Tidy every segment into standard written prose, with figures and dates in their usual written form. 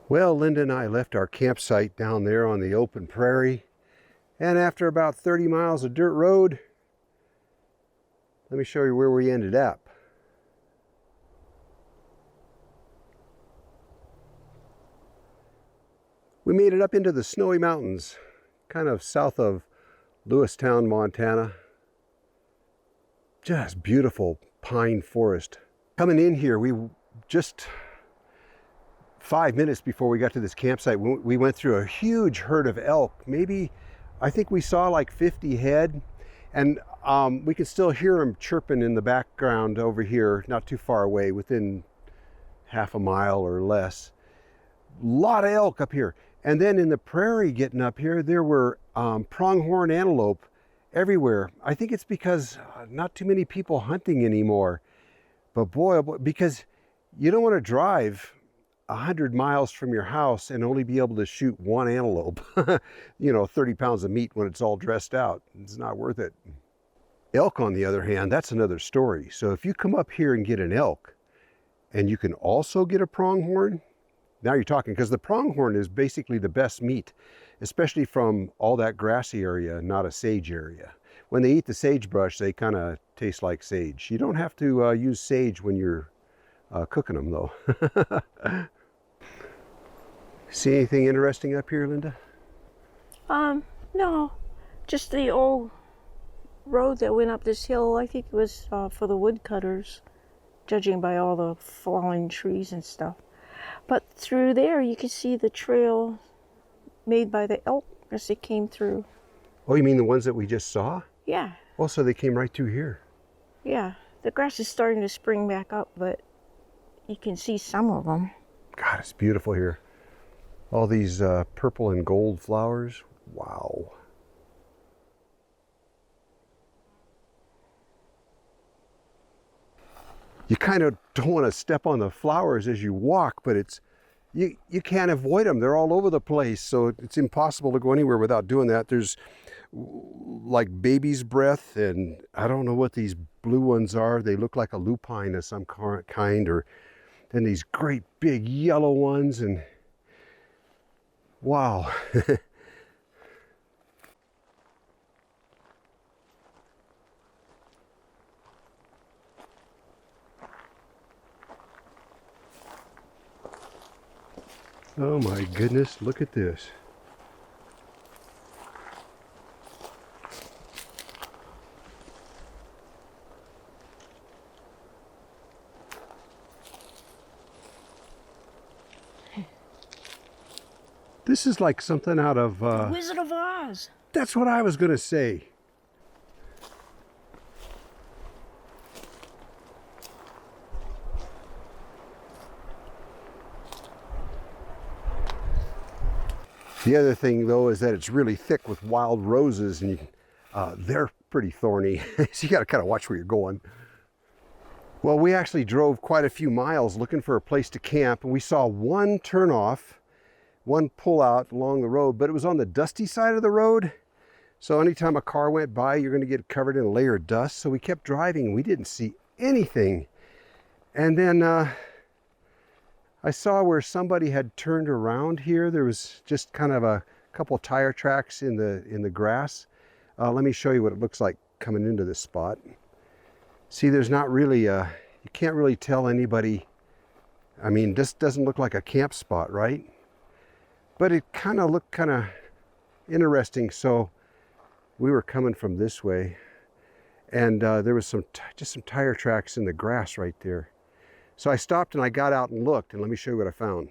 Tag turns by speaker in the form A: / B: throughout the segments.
A: Well, Linda and I left our campsite down there on the open prairie, and after about 30 miles of dirt road, let me show you where we ended up. We made it up into the Snowy Mountains, kind of south of Lewistown, Montana. Just beautiful pine forest. Coming in here, we just 5 minutes before we got to this campsite, we went through a huge herd of elk. Maybe, I think we saw like 50 head, and we could still hear them chirping in the background over here, not too far away, within half a mile or less. A lot of elk up here. And then in the prairie getting up here, there were pronghorn antelope everywhere. I think it's because not too many people hunting anymore. But boy, oh boy, because you don't want to drive 100 miles from your house and only be able to shoot one antelope. You know, 30 pounds of meat when it's all dressed out. It's not worth it. Elk, on the other hand, that's another story. So if you come up here and get an elk, and you can also get a pronghorn, now you're talking, because the pronghorn is basically the best meat, especially from all that grassy area, not a sage area. When they eat the sagebrush, they kind of taste like sage. You don't have to use sage when you're cooking them, though. See anything interesting up here, Linda?
B: No, just the old road that went up this hill. I think it was for the woodcutters, judging by all the fallen trees and stuff. But through there, you can see the trail made by the elk as they came through.
A: Oh, you mean the ones that we just saw?
B: Yeah.
A: Oh, so they came right through here.
B: Yeah. The grass is starting to spring back up, but you can see some of them.
A: God, it's beautiful here. All these purple and gold flowers. Wow. You kind of don't want to step on the flowers as you walk, but you can't avoid them. They're all over the place, so it's impossible to go anywhere without doing that. There's like baby's breath, and I don't know what these blue ones are. They look like a lupine of some kind, or then these great big yellow ones, and wow. Oh my goodness, look at this. This is like something out of
B: Wizard of Oz.
A: That's what I was gonna say. The other thing, though, is that it's really thick with wild roses, and they're pretty thorny. So you got to kind of watch where you're going. Well, we actually drove quite a few miles looking for a place to camp, and we saw one turnoff, one pull out along the road, but it was on the dusty side of the road. So anytime a car went by, you're going to get covered in a layer of dust. So we kept driving, and we didn't see anything. And then I saw where somebody had turned around here. There was just kind of a couple tire tracks in the grass. Let me show you what it looks like coming into this spot. See, there's not really you can't really tell anybody. I mean, this doesn't look like a camp spot, right? But it kind of looked kind of interesting. So we were coming from this way, and there was just some tire tracks in the grass right there. So I stopped and I got out and looked, and let me show you what I found.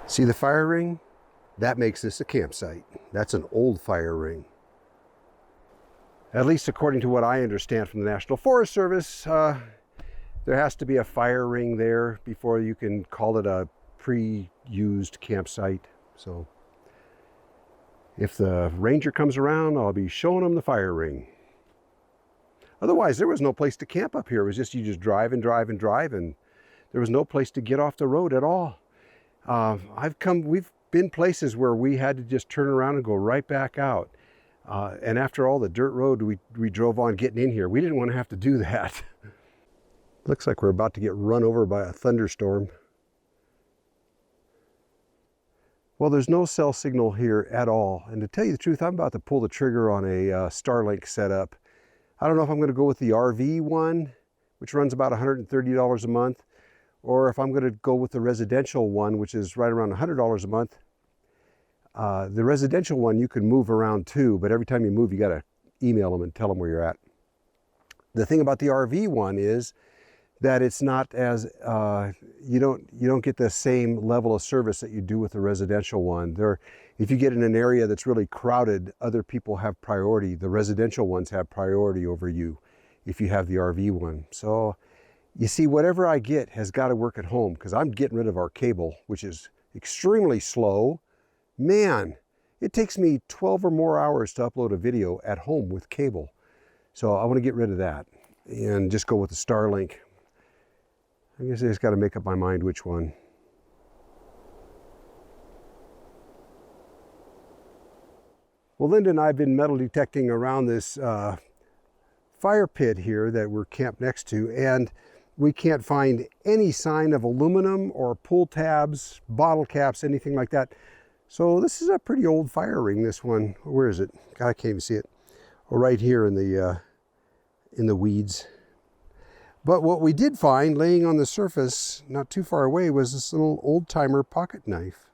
A: See the fire ring? That makes this a campsite. That's an old fire ring. At least according to what I understand from the National Forest Service, there has to be a fire ring there before you can call it a pre-used campsite. So if the ranger comes around, I'll be showing him the fire ring. Otherwise, there was no place to camp up here. It was just, you just drive and drive and drive, and there was no place to get off the road at all. We've been places where we had to just turn around and go right back out. And after all the dirt road we drove on getting in here, we didn't want to have to do that. Looks like we're about to get run over by a thunderstorm. Well, there's no cell signal here at all. And to tell you the truth, I'm about to pull the trigger on a Starlink setup. I don't know if I'm going to go with the RV one, which runs about $130 a month, or if I'm going to go with the residential one, which is right around $100 a month. The residential one you can move around too, but every time you move, you got to email them and tell them where you're at. The thing about the RV one is that it's not as you don't get the same level of service that you do with the residential one. If you get in an area that's really crowded, other people have priority. The residential ones have priority over you if you have the RV one. So you see, whatever I get has got to work at home, because I'm getting rid of our cable, which is extremely slow. Man, it takes me 12 or more hours to upload a video at home with cable. So I want to get rid of that and just go with the Starlink. I guess I just got to make up my mind which one. Well, Linda and I have been metal detecting around this fire pit here that we're camped next to, and we can't find any sign of aluminum or pull tabs, bottle caps, anything like that. So this is a pretty old fire ring, this one. Where is it? God, I can't even see it. Oh, right here in the weeds. But what we did find laying on the surface not too far away was this little old-timer pocket knife.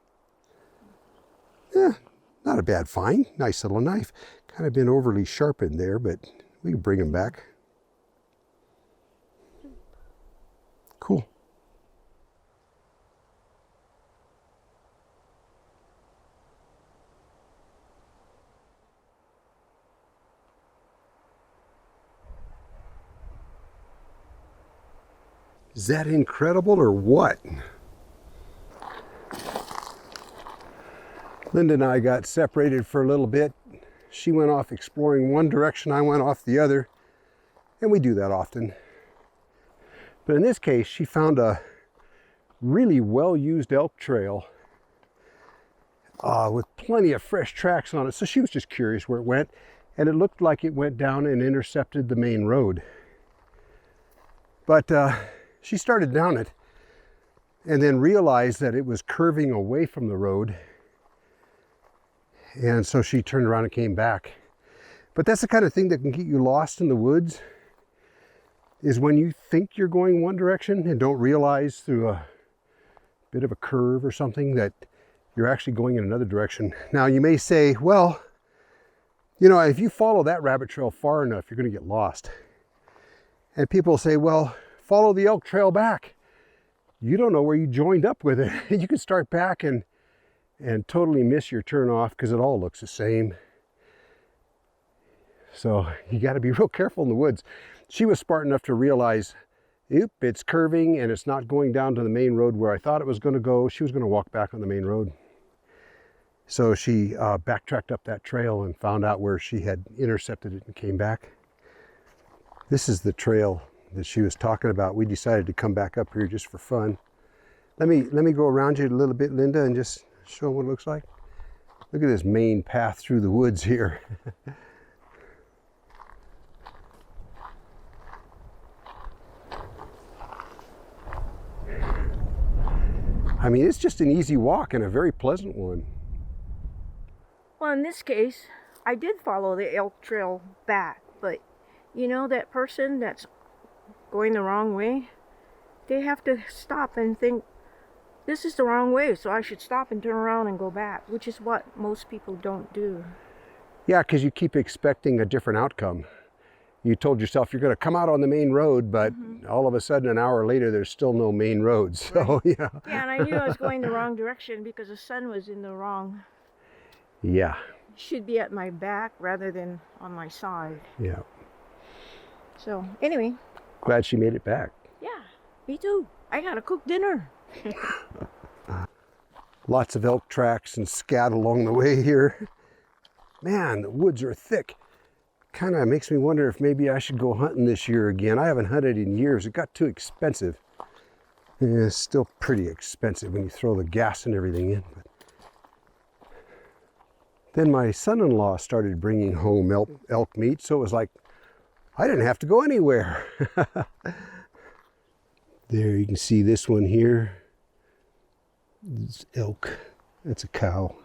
A: Yeah, not a bad find. Nice little knife. Kind of been overly sharpened there, but we can bring him back. Cool. Is that incredible or what? Linda and I got separated for a little bit. She went off exploring one direction, I went off the other, and we do that often. But in this case, she found a really well-used elk trail with plenty of fresh tracks on it. So she was just curious where it went, and it looked like it went down and intercepted the main road. But she started down it and then realized that it was curving away from the road. And so she turned around and came back. But that's the kind of thing that can get you lost in the woods, is when you think you're going one direction and don't realize through a bit of a curve or something that you're actually going in another direction. Now you may say, well, you know, if you follow that rabbit trail far enough, you're going to get lost. And people say, well, follow the elk trail back. You don't know where you joined up with it. You can start back and totally miss your turn off because it all looks the same. So you got to be real careful in the woods. She was smart enough to realize, oop, it's curving and it's not going down to the main road where I thought it was going to go. She was going to walk back on the main road. So she backtracked up that trail and found out where she had intercepted it and came back. This is the trail that she was talking about. We decided to come back up here just for fun. Let me go around you a little bit, Linda, and just show what it looks like. Look at this main path through the woods here. I mean, it's just an easy walk and a very pleasant one.
B: Well, in this case, I did follow the elk trail back, but you know, that person that's going the wrong way, they have to stop and think, this is the wrong way, so I should stop and turn around and go back, which is what most people don't do.
A: Yeah, because you keep expecting a different outcome. You told yourself you're going to come out on the main road, but all of a sudden, an hour later, there's still no main road. So,
B: right.
A: Yeah,
B: and I knew I was going the wrong direction because the sun was in the wrong.
A: Yeah.
B: Should be at my back rather than on my side.
A: Yeah.
B: So, anyway.
A: Glad she made it back.
B: Yeah, me too. I gotta cook dinner.
A: Lots of elk tracks and scat along the way here. Man, the woods are thick. Kind of makes me wonder if maybe I should go hunting this year again. I haven't hunted in years. It got too expensive. Yeah, it's still pretty expensive when you throw the gas and everything in. But then my son-in-law started bringing home elk meat, so it was like I didn't have to go anywhere. There you can see this one here. It's elk. That's a cow.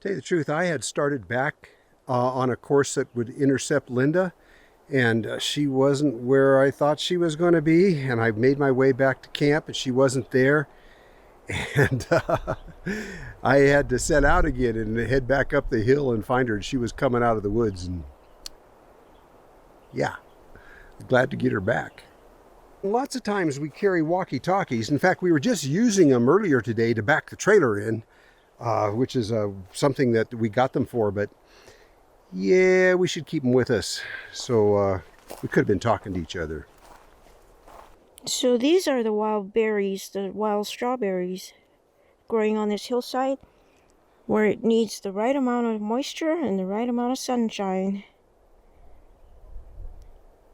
A: Tell you the truth, I had started back on a course that would intercept Linda, and she wasn't where I thought she was going to be, and I made my way back to camp and she wasn't there, and I had to set out again and head back up the hill and find her, and she was coming out of the woods, and yeah, glad to get her back. Lots of times we carry walkie-talkies. In fact, we were just using them earlier today to back the trailer in, which is something that we got them for, but yeah, we should keep them with us. So we could have been talking to each other.
B: So these are the wild berries, the wild strawberries growing on this hillside where it needs the right amount of moisture and the right amount of sunshine.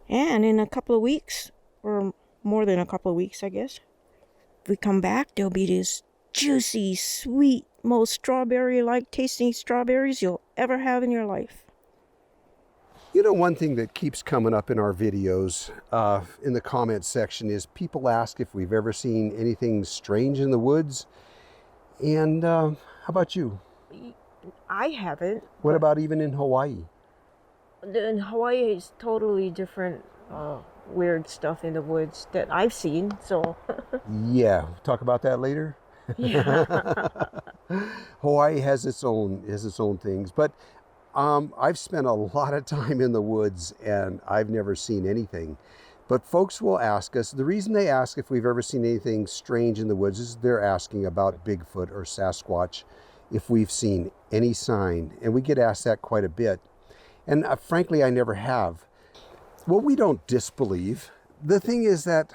B: And in a couple of weeks, or more than a couple of weeks, I guess, if we come back, there'll be this juicy, sweet, most strawberry-like tasting strawberries you'll ever have in your life.
A: You know, one thing that keeps coming up in our videos in the comments section is people ask if we've ever seen anything strange in the woods. And how about you?
B: I haven't.
A: What about even in Hawaii?
B: In Hawaii, it's totally different weird stuff in the woods that I've seen, so...
A: Yeah, talk about that later.
B: Yeah.
A: Hawaii has its own things, but I've spent a lot of time in the woods and I've never seen anything. But folks will ask us, the reason they ask if we've ever seen anything strange in the woods is they're asking about Bigfoot or Sasquatch, if we've seen any sign. And we get asked that quite a bit. And frankly, I never have. Well, we don't disbelieve. The thing is that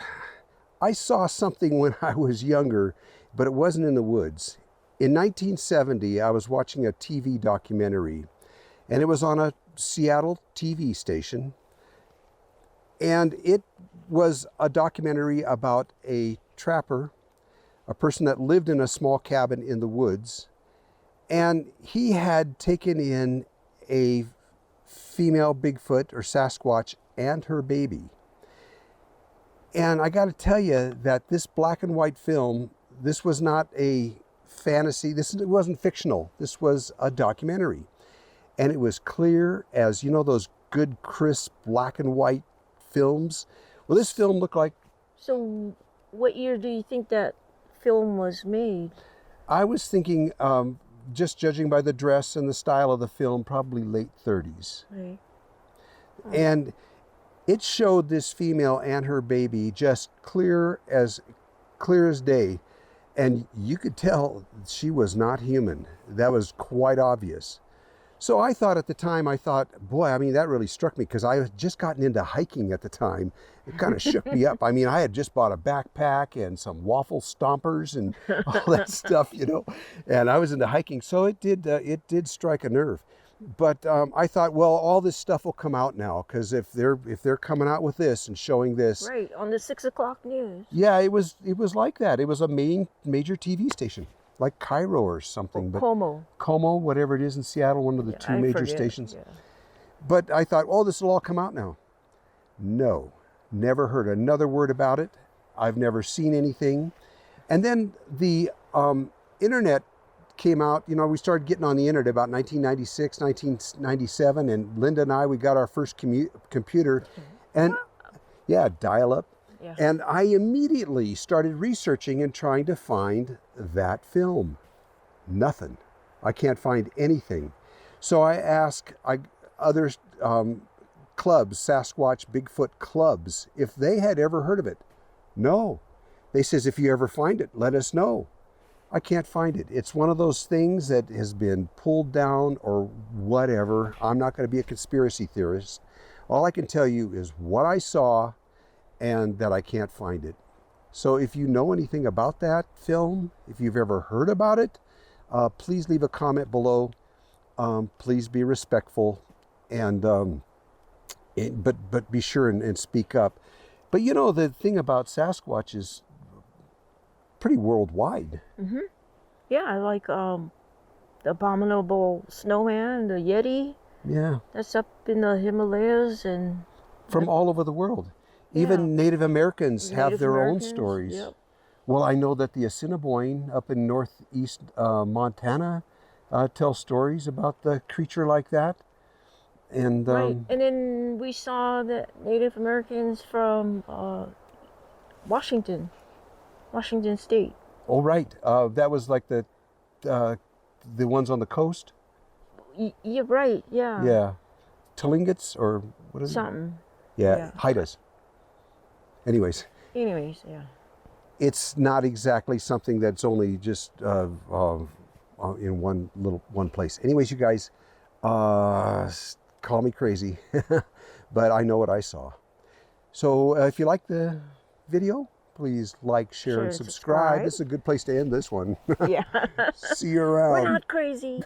A: I saw something when I was younger, but it wasn't in the woods. In 1970, I was watching a TV documentary, and it was on a Seattle TV station. And it was a documentary about a trapper, a person that lived in a small cabin in the woods. And he had taken in a female Bigfoot or Sasquatch and her baby. And I got to tell you that this black and white film, this was not a fantasy. It wasn't fictional. This was a documentary. And it was clear as, you know, those good, crisp black and white films. Well, this film looked like...
B: So what year do you think that film was made?
A: I was thinking, just judging by the dress and the style of the film, probably late 30s.
B: Right.
A: And it showed this female and her baby just clear as day. And you could tell she was not human. That was quite obvious. So I thought at the time, boy, I mean, that really struck me because I had just gotten into hiking at the time. It kind of shook me up. I mean, I had just bought a backpack and some waffle stompers and all that stuff, you know, and I was into hiking. So it did strike a nerve. But I thought, well, all this stuff will come out now because if they're coming out with this and showing this.
B: Right, on the 6 o'clock news.
A: Yeah, it was like that. It was a major TV station. Like Cairo or something.
B: But
A: Como, whatever it is in Seattle, one of the two major stations.
B: Yeah.
A: But I thought, oh, this will all come out now. No, never heard another word about it. I've never seen anything. And then the internet came out. You know, we started getting on the internet about 1996, 1997, and Linda and we got our first computer. And yeah, dial-up.
B: Yeah.
A: And I immediately started researching and trying to find that film. Nothing. I can't find anything. So I asked other clubs, Sasquatch, Bigfoot clubs, if they had ever heard of it. No. They says, if you ever find it, let us know. I can't find it. It's one of those things that has been pulled down or whatever. I'm not going to be a conspiracy theorist. All I can tell you is what I saw and that I can't find it. So if you know anything about that film, if you've ever heard about it, please leave a comment below. Please be respectful, and but be sure and speak up. But you know, the thing about Sasquatch is pretty worldwide.
B: Yeah, like the abominable snowman, the Yeti.
A: Yeah.
B: That's up in the Himalayas and
A: From all over the world. Even Native Americans have
B: Native
A: their own
B: Americans,
A: stories.
B: yep.
A: Well, I know that the Assiniboine up in northeast Montana tell stories about the creature like that. And
B: Right. And then we saw the Native Americans from Washington State.
A: oh, right. That was like the ones on the coast.
B: Yeah, right. Yeah.
A: Yeah. Tlingits or what is it?
B: Something.
A: Yeah. Haidas. Anyways,
B: yeah.
A: it's not exactly something that's only just in one place. Anyways, you guys, call me crazy, but I know what I saw. So if you like the video, please like, share, and subscribe. This is a good place to end this one.
B: Yeah.
A: See you around.
B: We're not crazy.